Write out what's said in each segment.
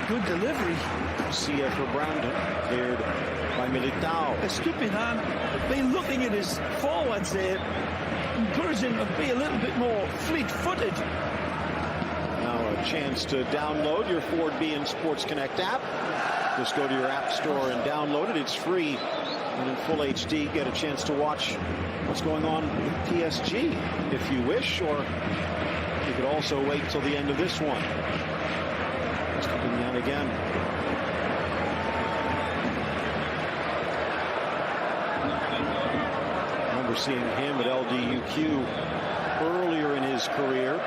good delivery. Garcia for Brandon, cleared by Militao. A stupid hand. Be looking at his forwards there, encouraging him to be a little bit more fleet-footed. Now a chance to download your Ford BN Sports Connect app. Just go to your app store and download it. It's free and in full HD. Get a chance to watch what's going on with PSG if you wish, or you could also wait till the end of this one. Just looking at again. I remember seeing him at LDUQ earlier in his career.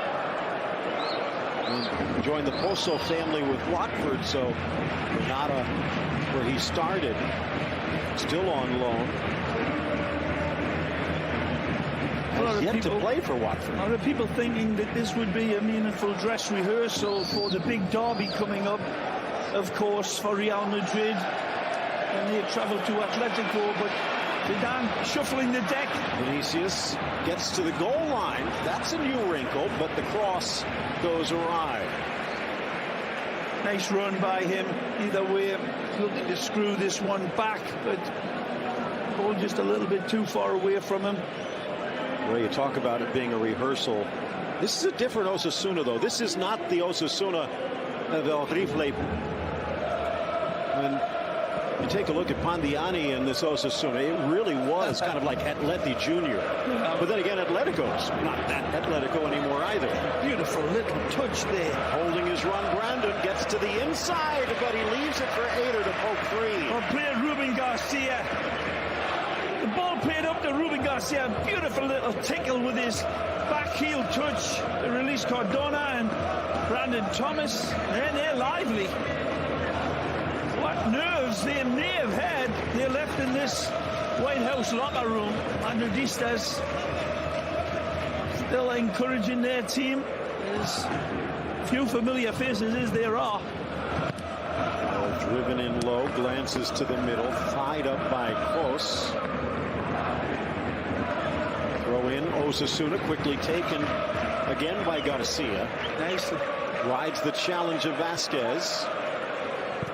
And joined the Poso family with Watford, so Granada, where he started, still on loan. Has yet to play for Watford. A lot of people thinking that this would be a meaningful dress rehearsal for the big derby coming up, of course, for Real Madrid. And they travel to Atletico, but Zidane shuffling the deck. Vinicius gets to the goal line. That's a new wrinkle, but the cross goes awry. Nice run by him. Either way, looking to screw this one back, but ball just a little bit too far away from him. Well, you talk about it being a rehearsal. This is a different Osasuna, though. This is not the Osasuna of El Rifle. When you take a look at Pandiani and this Osasuna, it really was kind of like Atleti Junior. But then again, Atletico's not that Atletico anymore either. Beautiful little touch there. Holding his run, Brandon gets to the inside, but he leaves it for Ader to poke free. Well, player Ruben Garcia. The ball played up to Ruben Garcia. Beautiful little tickle with his back heel touch to release Cardona and Brandon Thomas. And they're lively. What nerves they may have had. They're left in this White House locker room. Madridistas still encouraging their team. As few familiar faces as there are. Driven in low, glances to the middle, tied up by Kos. Throw in, Osasuna quickly taken again by Garcia. Nice. Rides the challenge of Vasquez,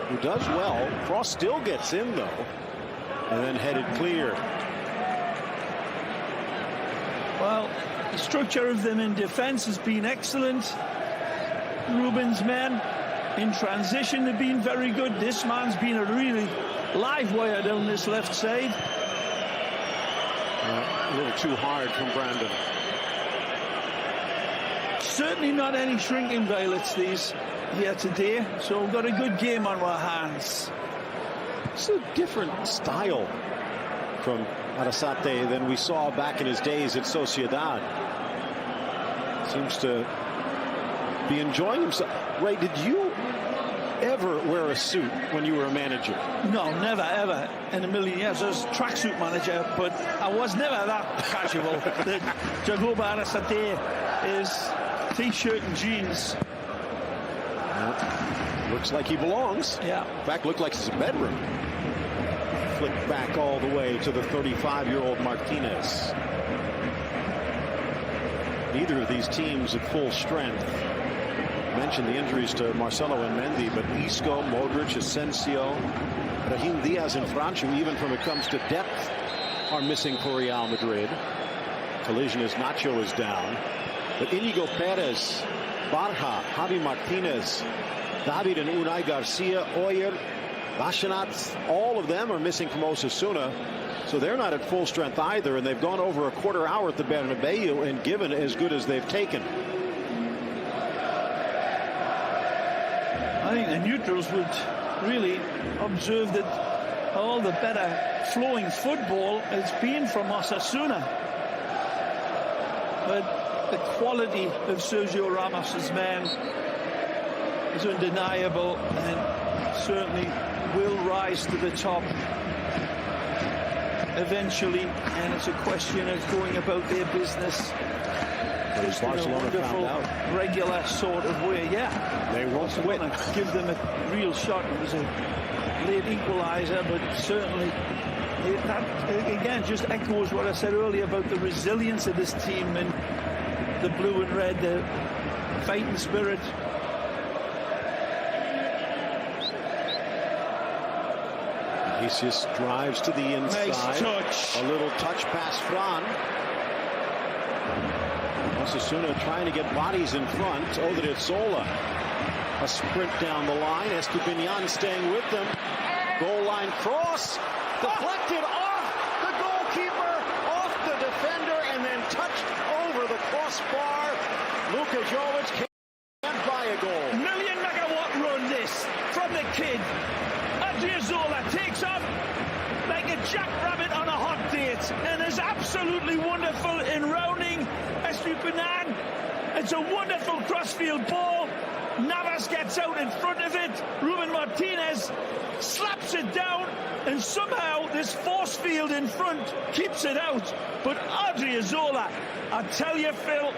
who does well. Cross still gets in though, and then headed clear. Well, the structure of them in defense has been excellent. Ruben's men in transition have been very good. This man's been a really live wire down this left side. A little too hard from Brandon. Certainly not any shrinking violets these here today. So we've got a good game on our hands. It's a different style from Arrasate than we saw back in his days at Sociedad. Seems to be enjoying himself. Ray, did you ever wear a suit when you were a manager? No, never, ever in a million years. I was a tracksuit manager, but I was never that casual. The Jagoba Arrasate is t-shirt and jeans. Looks like he belongs. Yeah. In fact, looked like it's a bedroom. Flicked back all the way to the 35-year-old Martinez. Neither of these teams at full strength. Mentioned the injuries to Marcelo and Mendy, but Isco, Modric, Asensio, Raheem Diaz, and Francho, even when it comes to depth, are missing for Real Madrid. Collision as Nacho is down. But Inigo Perez, Barja, Javi Martinez, David and Unai Garcia, Oyer, Lashanat, all of them are missing from Osasuna. So they're not at full strength either, and they've gone over a quarter hour at the Bernabeu and given as good as they've taken. I think the neutrals would really observe that all the better flowing football has been from Osasuna. But the quality of Sergio Ramos's men is undeniable and certainly will rise to the top eventually, and it's a question of going about their business just in a wonderful, regular sort of way. Yeah, they won't quit. Give them a real shot. It was a late equalizer, but certainly that again just echoes what I said earlier about the resilience of this team and the blue and red, the fighting spirit. Iglesias drives to the inside. Nice touch. A little touch past Fran. Osasuna trying to get bodies in front. Odriozola. A sprint down the line. Estupiñán staying with them. Goal line cross. Deflected off the goalkeeper, off the defender, and then touched over the crossbar. Luka Jovic can't buy a goal. Million megawatt run this from the kid. Odriozola takes off like a jackrabbit on a hot date and is absolutely wonderful in rounding Estupiñán. It's a wonderful crossfield ball. Navas gets out in front of it. Ruben Martinez slaps it down, and somehow this force field in front keeps it out. But Odriozola, I tell you, Phil,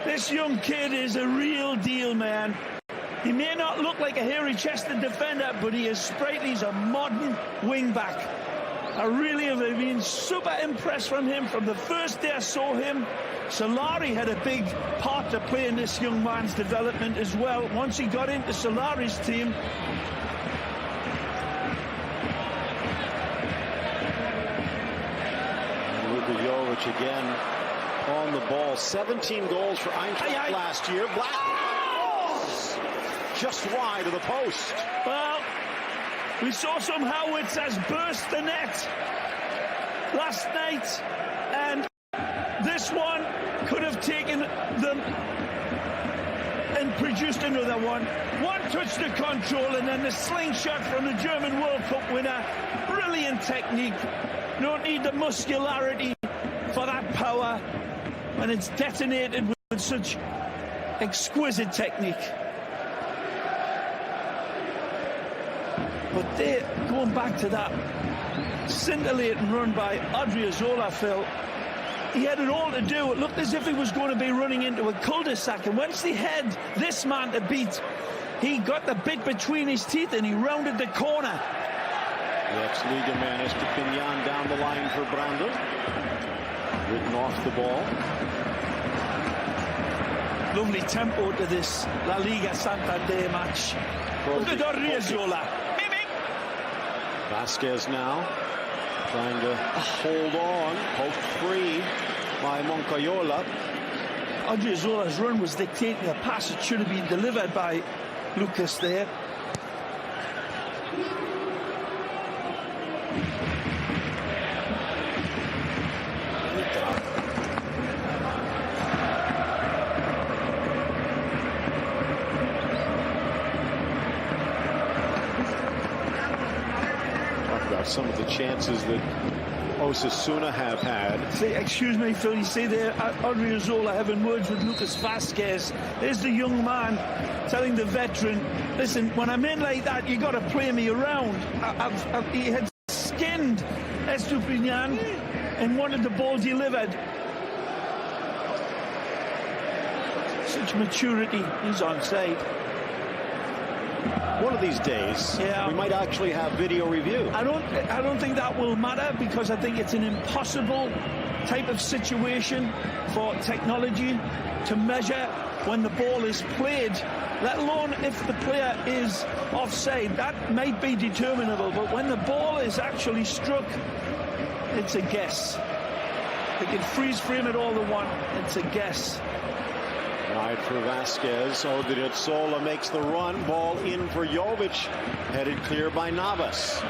this young kid is a real deal, man. He may not look like a hairy-chested defender, but he is sprightly. He's a modern wing-back. I really have been super impressed from him from the first day I saw him. Solari had a big part to play in this young man's development as well. Once he got into Solari's team, Luka Jovic again on the ball. 17 goals for Eintracht last year. Black just wide of the post. well, we saw some howitzers burst the net last night, and this one could have taken them and produced another one. One touch to control, and then the slingshot from the German World Cup winner. Brilliant technique. Don't need the muscularity for that power, and it's detonated with such exquisite technique. But going back to that scintillating run by Odriozola, Phil, he had it all to do. It looked as if he was going to be running into a cul-de-sac, and once he had this man to beat, he got the bit between his teeth and he rounded the corner. The ex-Liga man Estupiñán down the line for Brandon. Written off the ball. Lovely tempo to this La Liga Santander match. Look at Odriozola. Vasquez now trying to hold on. Poked free by Moncayola. Odriozola's run was dictating a pass that should have been delivered by Lucas there. Some of the chances that Osasuna have had. See, excuse me, Phil, you see there, Odriozola having words with Lucas Vasquez. There's the young man telling the veteran, listen, when I'm in like that, you got to play me around. He had skinned Estupiñán and wanted the ball delivered. Such maturity. He's onside. One of these days, we might actually have video review. I don't think that will matter, because I think it's an impossible type of situation for technology to measure when the ball is played, let alone if the player is offside. That might be determinable, but when the ball is actually struck, it's a guess. They can freeze frame it all they want. It's a guess. Wide for Vasquez. Odriozola makes the run. Ball in for Jovic. Headed clear by Navas.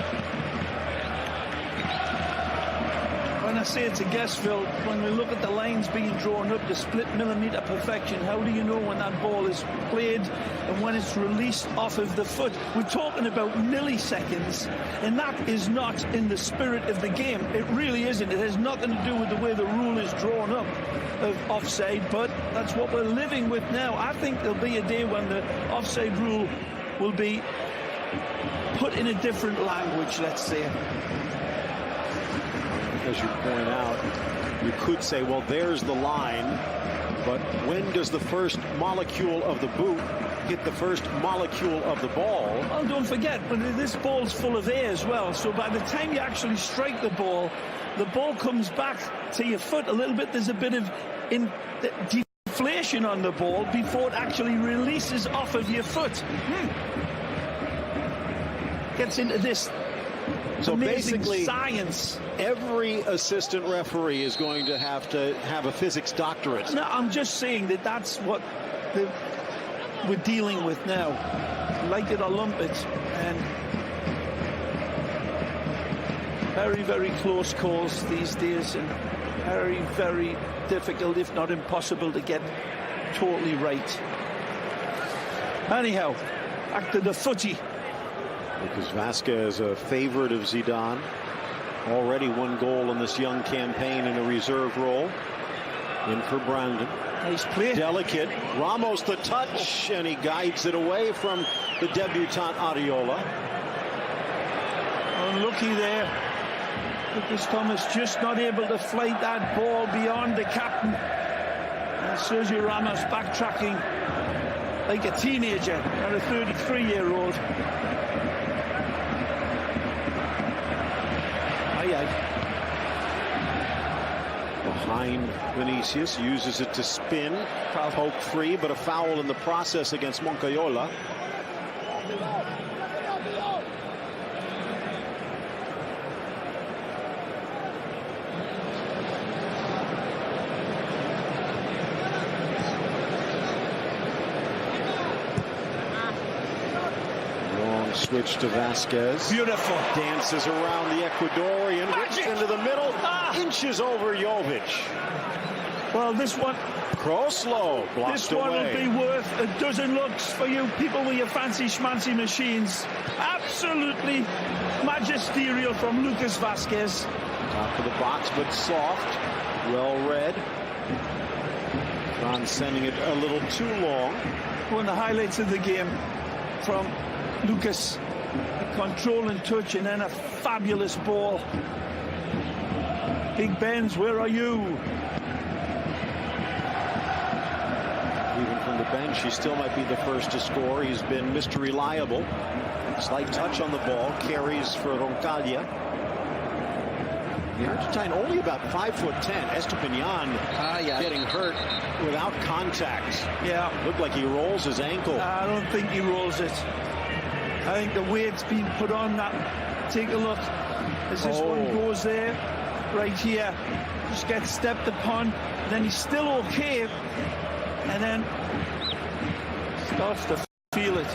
When I say it's a guess, Phil, when we look at the lines being drawn up to split millimeter perfection, how do you know when that ball is played and when it's released off of the foot? We're talking about milliseconds, and that is not in the spirit of the game. It really isn't. It has nothing to do with the way the rule is drawn up of offside, but that's what we're living with now. I think there'll be a day when the offside rule will be put in a different language, let's say. As you point out, you could say, well, there's the line, but when does the first molecule of the boot hit the first molecule of the ball? Well, don't forget, but this ball's full of air as well, so by the time you actually strike the ball comes back to your foot a little bit. There's a bit of deflation on the ball before it actually releases off of your foot. Gets into this So amazing basically, science. Every assistant referee is going to have a physics doctorate. No, I'm just saying that that's what we're dealing with now. Like it or lump it. And very, very close calls these days, and very, very difficult, if not impossible, to get totally right. Anyhow, back to the footy. Because Vasquez, a favorite of Zidane, already 1 goal in this young campaign in a reserve role. In for Brandon. Nice play. Delicate. Ramos the touch, and he guides it away from the debutant Ariola. Unlucky there. Lucas Thomas just not able to flight that ball beyond the captain. And Sergio Ramos backtracking like a teenager, not a 33-year-old. Behind Vinicius, uses it to spin. Poke free, but a foul in the process against Moncayola. Switch to Vasquez. Beautiful. Dances around the Ecuadorian. Whips into the middle. Inches over Jovic. Well, this one. Kroslow blocked This one away. will be worth a dozen looks for you people with your fancy schmancy machines. Absolutely magisterial from Lucas Vasquez. Top of the box, but soft. Well read. Ron sending it a little too long. One of the highlights of the game from Lucas. A control and touch, and then a fabulous ball. Big Benz, where are you? Even from the bench, he still might be the first to score. He's been Mr. Reliable. Slight touch on the ball. Carries for Roncaglia. The Argentine only about 5'10". Estepinian getting hurt without contact. Yeah. Looked like he rolls his ankle. I don't think he rolls it. I think the weight's been put on that. Take a look as this one goes there, right here. Just gets stepped upon, then he's still okay, and then starts to feel it.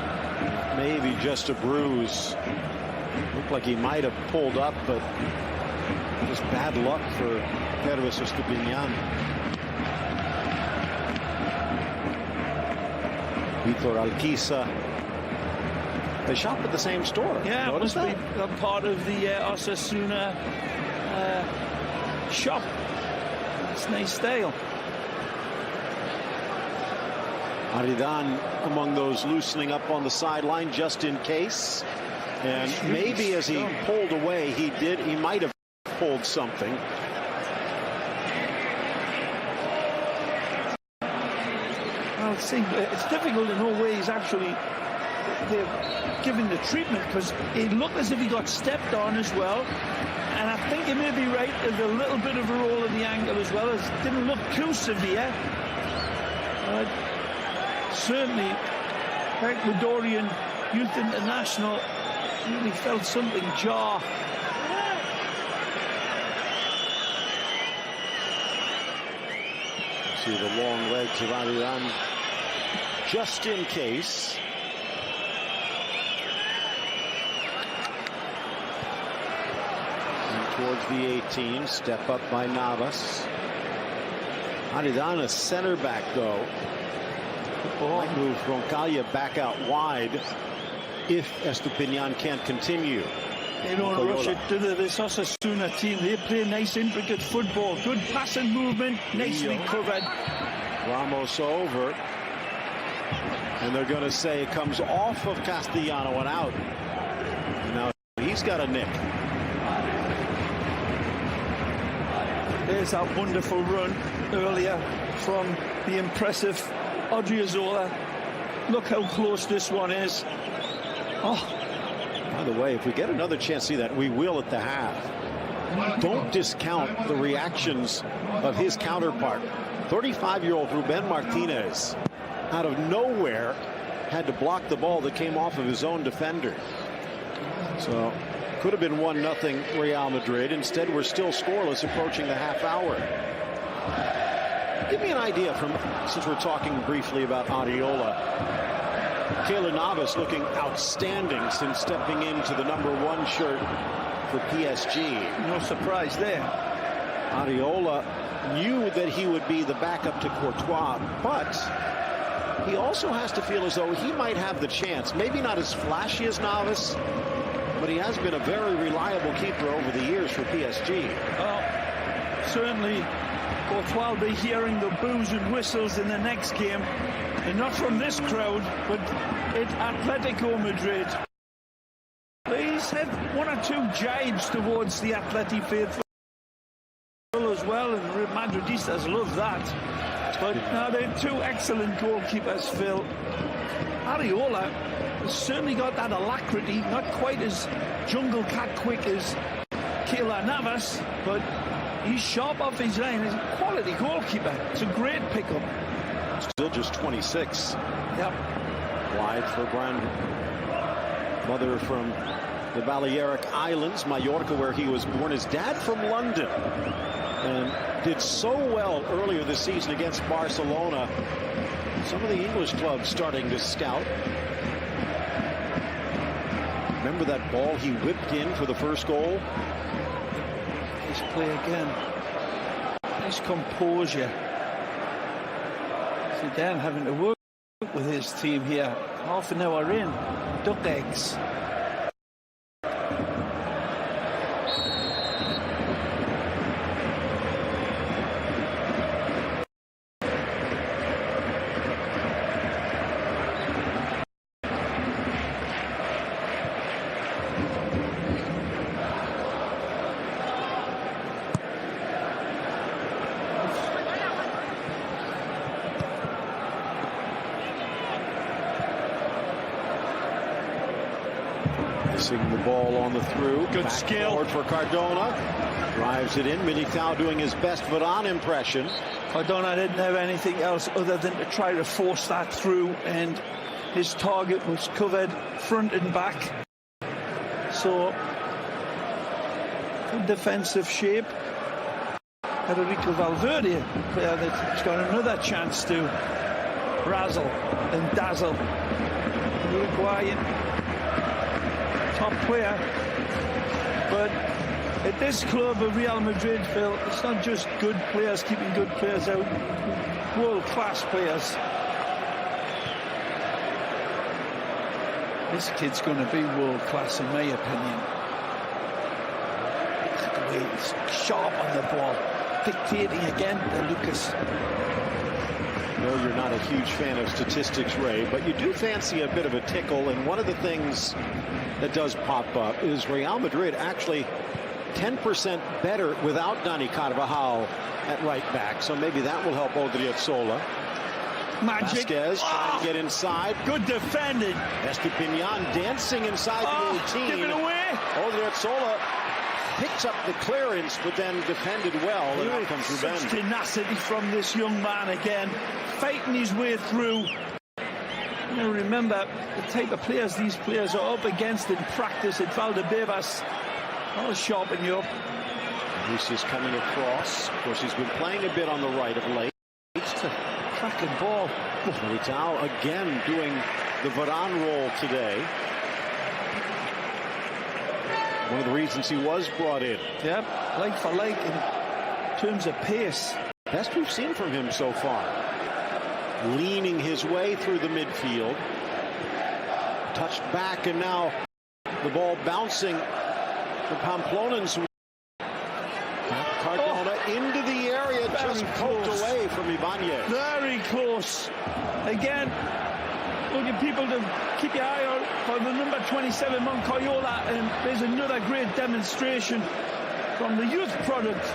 Maybe just a bruise. Looked like he might have pulled up, but just bad luck for Pervis Estepinian. Vitor Alquiza. They shop at the same store. Yeah, Notice must that? be a part of the Osasuna shop. It's nice style. Aridan among those loosening up on the sideline just in case. And maybe as he pulled away, he might have pulled something. Well, see, it's difficult to know where he's actually giving the treatment, because it looked as if he got stepped on as well. And I think you may be right, there's a little bit of a roll of the ankle as well. It didn't look too severe. But certainly, Ecuadorian Youth International really felt something jar. See the long legs of Aridan just in case. Towards the 18, step up by Navas. Aridan, a center back though. Might move Roncaglia back out wide if Estepinian can't continue. They don't rush it to this Osasuna team. They play nice intricate football. Good passing movement, nicely covered. Ramos over. And they're going to say it comes off of Castellano and out. And now he's got a nick. There's that wonderful run earlier from the impressive Odriozola. Look how close this one is. Oh. By the way, if we get another chance to see that, we will at the half. Don't discount the reactions of his counterpart. 35-year-old Ruben Martinez, out of nowhere, had to block the ball that came off of his own defender. So Could have been 1-0 Real Madrid. Instead, we're still scoreless approaching the half hour. Give me an idea since we're talking briefly about Areola. Keylor Navas looking outstanding since stepping into the #1 shirt for PSG. No surprise there. Areola knew that he would be the backup to Courtois, but he also has to feel as though he might have the chance. Maybe not as flashy as Navas, but he has been a very reliable keeper over the years for PSG. Certainly, Courtois will be hearing the boos and whistles in the next game. And not from this crowd, but at Atletico Madrid. He's had 1 or 2 jibes towards the Atleti faithful as well, and Madridistas love that. But now they're 2 excellent goalkeepers, Phil. Areola has certainly got that alacrity, not quite as jungle cat quick as Keylor Navas, but he's sharp off his line. He's a quality goalkeeper. It's a great pickup. Still just 26. Yep. Wide for Brian. Mother from the Balearic Islands, Mallorca, where he was born. His dad from London. And did so well earlier this season against Barcelona. Some of the English clubs starting to scout. Remember that ball he whipped in for the first goal? Nice play again. Nice composure. Zidane having to work with his team here. Half an hour in. Duck eggs. Missing the ball on the through. Good Back skill. Forward for Cardona. Drives it in. Militao doing his best Varane impression. Cardona didn't have anything else other than to try to force that through, and his target was covered front and back. So, good defensive shape. Federico Valverde, player that's got another chance to razzle and dazzle. Uruguayan top player, but at this club of Real Madrid, Phil, it's not just good players keeping good players out, world-class players. This kid's going to be world-class in my opinion. Look at the way he's sharp on the ball, dictating again to Lucas. No, you're not a huge fan of statistics, Ray, but you do fancy a bit of a tickle, and one of the things that does pop up is Real Madrid actually 10% better without Dani Carvajal at right back, so maybe that will help Odriozola. Magic. Vasquez trying to get inside. Good defending. Estupiñán dancing inside the 18. Give it away. Odriozola picks up the clearance, but then defended well. And out comes Such Ruben. tenacity from this young man again, fighting his way through. You know, remember the type of players these players are up against in practice at Valdebebas. That'll sharpen you up. Lucius coming across. Of course, he's been playing a bit on the right of late. It's a cracking ball. Militao again doing the Varane role today. One of the reasons he was brought in. Yep, like for like in terms of pace. Best we've seen from him so far. Leaning his way through the midfield. Touched back, and now the ball bouncing. The Pamplonans. Cardona into the area, just poked away from Ibanez. Very close. Again, looking people to keep your eye out for the number 27, Moncayola, and there's another great demonstration from the youth product.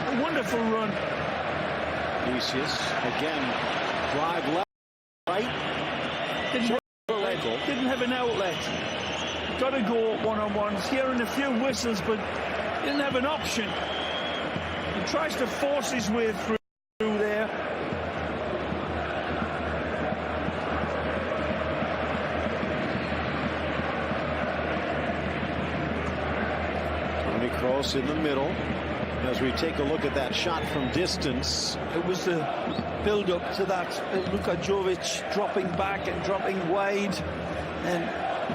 A wonderful run. Lucius again, drive left, right. Didn't have an outlet. Got to go one-on-ones. Hearing a few whistles, but didn't have an option. He tries to force his way through there. Kroos in the middle. As we take a look at that shot from distance. It was the build-up to that. Luka Jovic dropping back and dropping wide and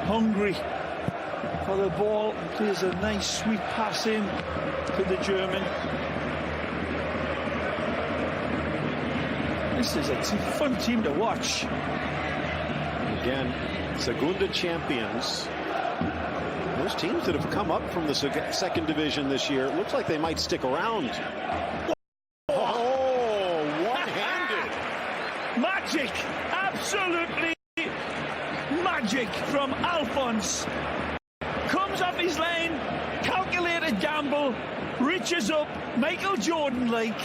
hungry for the ball. Plays a nice sweet pass in to the German. This is a fun team to watch. Again, Segunda champions. Those teams that have come up from the second division this year, it looks like they might stick around. Oh, one-handed. Magic, absolutely magic from Alphonse. Comes off his lane, calculated gamble, reaches up, Michael Jordan-like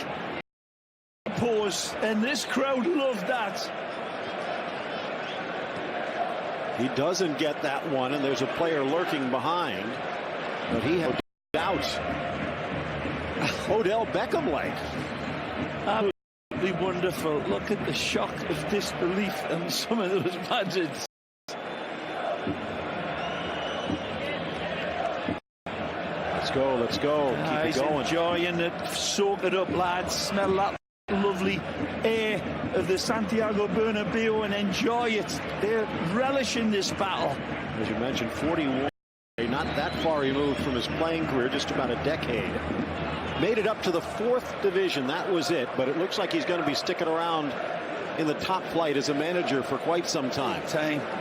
pose, and this crowd loved that. He doesn't get that one, and there's a player lurking behind, but he had out. Odell Beckham-like. Absolutely wonderful. Look at the shock of disbelief on some of those budgets. Let's go, let's go. Keep it going. Enjoying it. Soak it up, lads. Smell that lovely air of the Santiago Bernabeu and enjoy it. They're relishing this battle. As you mentioned, 41, not that far removed from his playing career, just about a decade. Made it up to the 4th division, that was it, but it looks like he's going to be sticking around in the top flight as a manager for quite some time.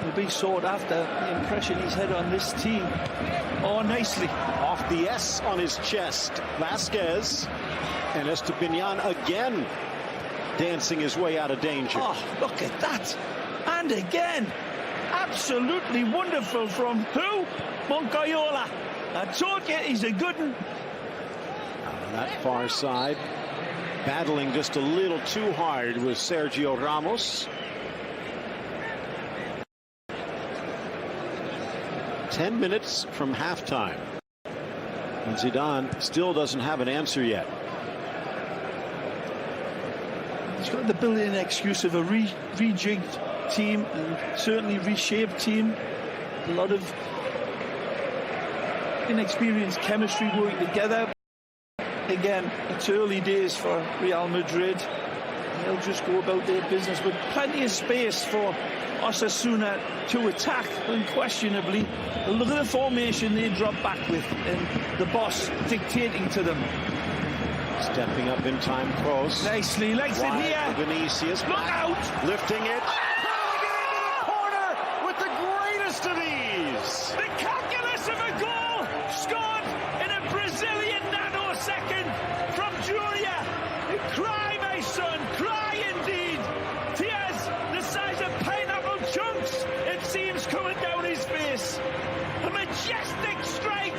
He'll be sought after. The impression he's had on this team. Oh, nicely. Off the S on his chest, Vasquez. And Estepinian again dancing his way out of danger. Oh, look at that. And again, absolutely wonderful from who? Moncayola. I told you he's a good one. On that far side, battling just a little too hard with Sergio Ramos. 10 minutes from halftime. And Zidane still doesn't have an answer yet. He's got the built-in excuse of a rejigged team and certainly reshaped team. A lot of inexperienced chemistry working together. Again, it's early days for Real Madrid. They'll just go about their business with plenty of space for Osasuna to attack unquestionably. Look at the formation they drop back with and the boss dictating to them. Stepping up in time, Kroos. Nicely, likes it here. Vinicius. Look out! Lifting it. Corner with the greatest of ease. The calculus of a goal scored in a Brazilian nanosecond from Julia. Cry, my son, cry indeed. Tears the size of pineapple chunks, it seems, coming down his face. A majestic strike.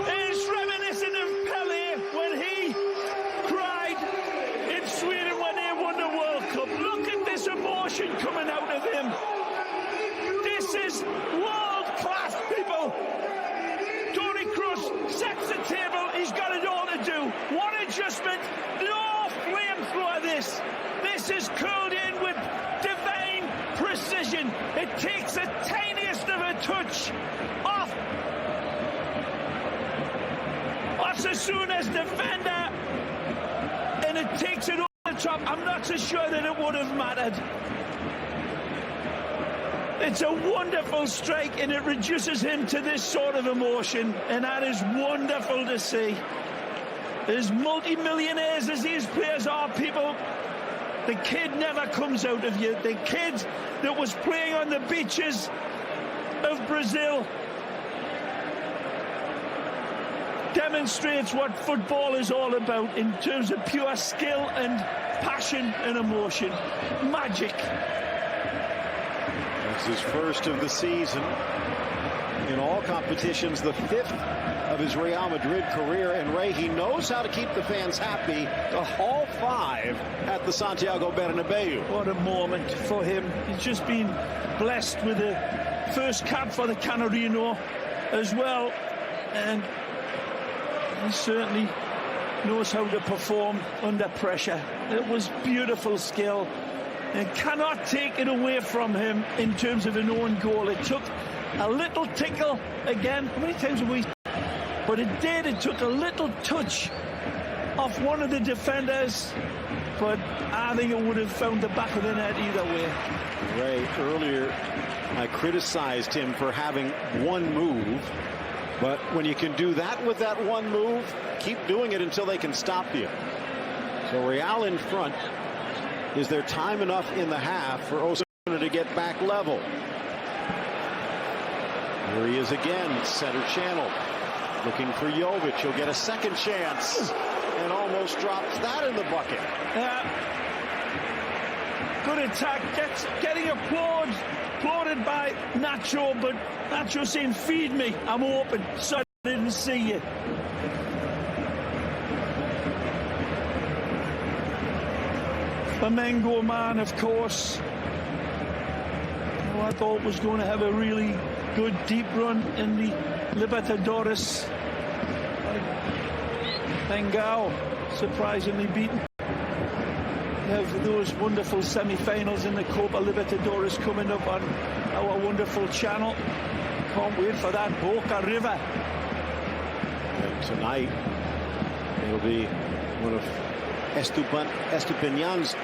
Is reminiscent of Pelé when he cried in Sweden when they won the World Cup. Look at this emotion coming out of him. This is world-class, people. Toni Kroos sets the table. He's got it all to do. One adjustment. No flamethrower this. This is curled in with divine precision. It takes the tiniest of a touch off Osasuna's defender, and it takes it over the top. I'm not so sure that it would have mattered. It's a wonderful strike, and it reduces him to this sort of emotion, and that is wonderful to see. As multi-millionaires as these players are, people, the kid never comes out of you. The kid that was playing on the beaches of Brazil demonstrates what football is all about in terms of pure skill and passion and emotion. Magic. That's his first of the season in all competitions, the 5th of his Real Madrid career. And Ray, he knows how to keep the fans happy. All 5 at the Santiago Bernabeu. What a moment for him. He's just been blessed with the first cap for the Canarino as well, and he certainly knows how to perform under pressure. It was beautiful skill, and cannot take it away from him in terms of an own goal. It took a little tickle again. How many times have we but it did. It took a little touch off one of the defenders, but I think it would have found the back of the net either way. Ray, earlier I criticized him for having one move, but when you can do that with that one move, keep doing it until they can stop you. So Real in front. Is there time enough in the half for Osasuna to get back level? Here he is again, center channel, looking for Jovic. He'll get a second chance and almost drops that in the bucket. Good attack, getting applauded by Nacho, but Nacho saying, feed me, I'm open, so I didn't see you. Flamengo man, of course, who I thought was going to have a really good deep run in the Libertadores. Bengao surprisingly beaten. We have those wonderful semi-finals in the Copa Libertadores coming up on our wonderful channel. Can't wait for that. Boca River. And tonight it'll be one of Estupiñán's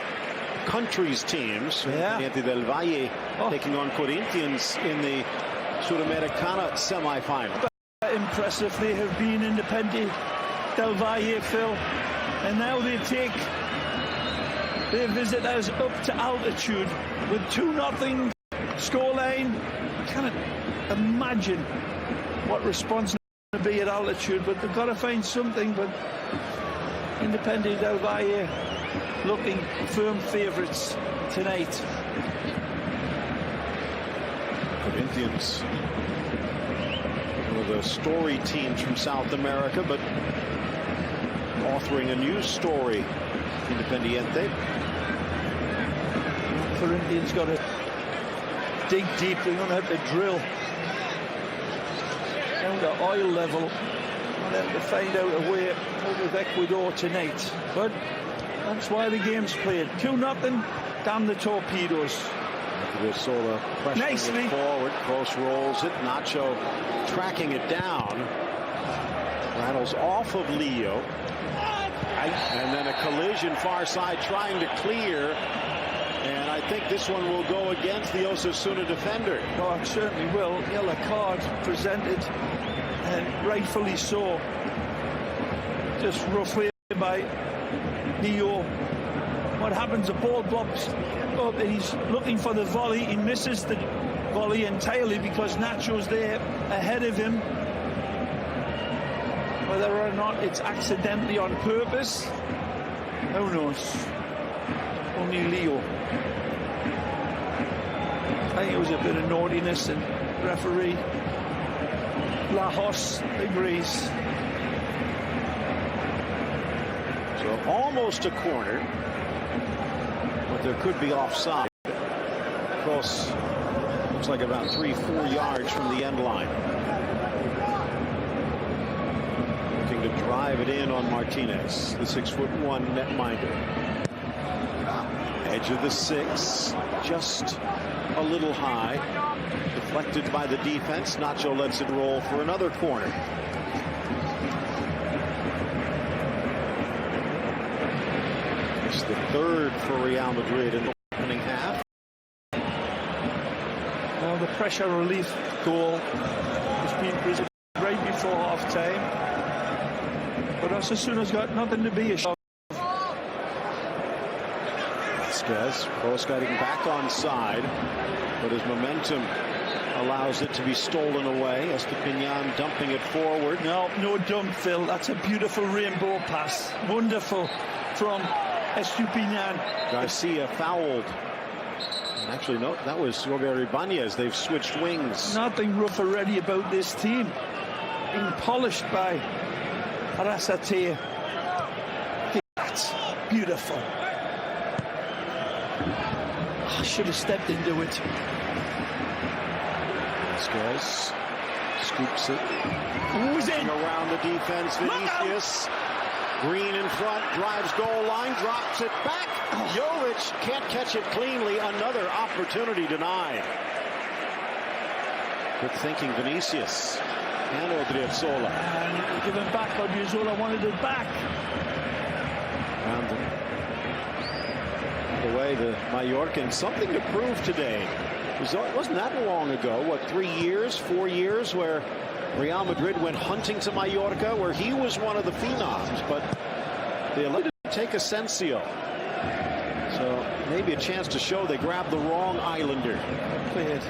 country's teams. Independiente del Valle taking on Corinthians in the Sudamericana semi-final. Impressive they have been, Independiente del Valle, Phil, and now they take their visitors up to altitude with 2-0 scoreline. Can't imagine what response will be at altitude, but they've got to find something. But Independiente del Valle looking firm favourites tonight. Corinthians, one of the story teams from South America, but authoring a new story. Independiente. Corinthians got to dig deep. They're going to have to drill down to oil level and have to find out a way out of Ecuador tonight. But that's why the game's played. 2-0. Damn the torpedoes. Sola pressing it forward. Close rolls it. Nacho tracking it down. Rattles off of Leo. And then a collision far side trying to clear. And I think this one will go against the Osasuna defender. Oh, it certainly will. Yellow card presented, and rightfully so. Just roughly by Leo. What happens? The ball drops up and he's looking for the volley. He misses the volley entirely because Nacho's there ahead of him. Whether or not it's accidentally on purpose, who knows? Only Leo. I think it was a bit of naughtiness, and referee Lajos agrees. So almost a corner, but there could be offside. Cross looks like about 3-4 yards from the end line. Looking to drive it in on Martinez, the 6'1" netminder. Edge of the 6, just a little high. Deflected by the defense. Nacho lets it roll for another corner. It's the third for Real Madrid in the opening half. Well, the pressure relief goal has been presented right before half-time. But Osasuna's got nothing to be ashamed of. Cross getting back on side, but his momentum allows it to be stolen away. Estupiñán dumping it forward. No dump, Phil. That's a beautiful rainbow pass. Wonderful from Estupiñán. Garcia fouled. And actually, no, that was Robert Ibanez. They've switched wings. Nothing rough already about this team. Being polished by Arrasate. That's beautiful. I should have stepped into it. Vasquez scoops it. Who's in? Around the defense, Vinicius. Green in front, drives goal line, drops it back. Jovic can't catch it cleanly. Another opportunity denied. Good thinking, Vinicius. and Odriozola. And give it back. Odriozola wanted it back. And the way the Mallorcans, something to prove today. It wasn't that long ago, what, 3 years, 4 years, where Real Madrid went hunting to Mallorca, where he was one of the phenoms, but they elected to take Asensio. So maybe a chance to show they grabbed the wrong Islander. Play it.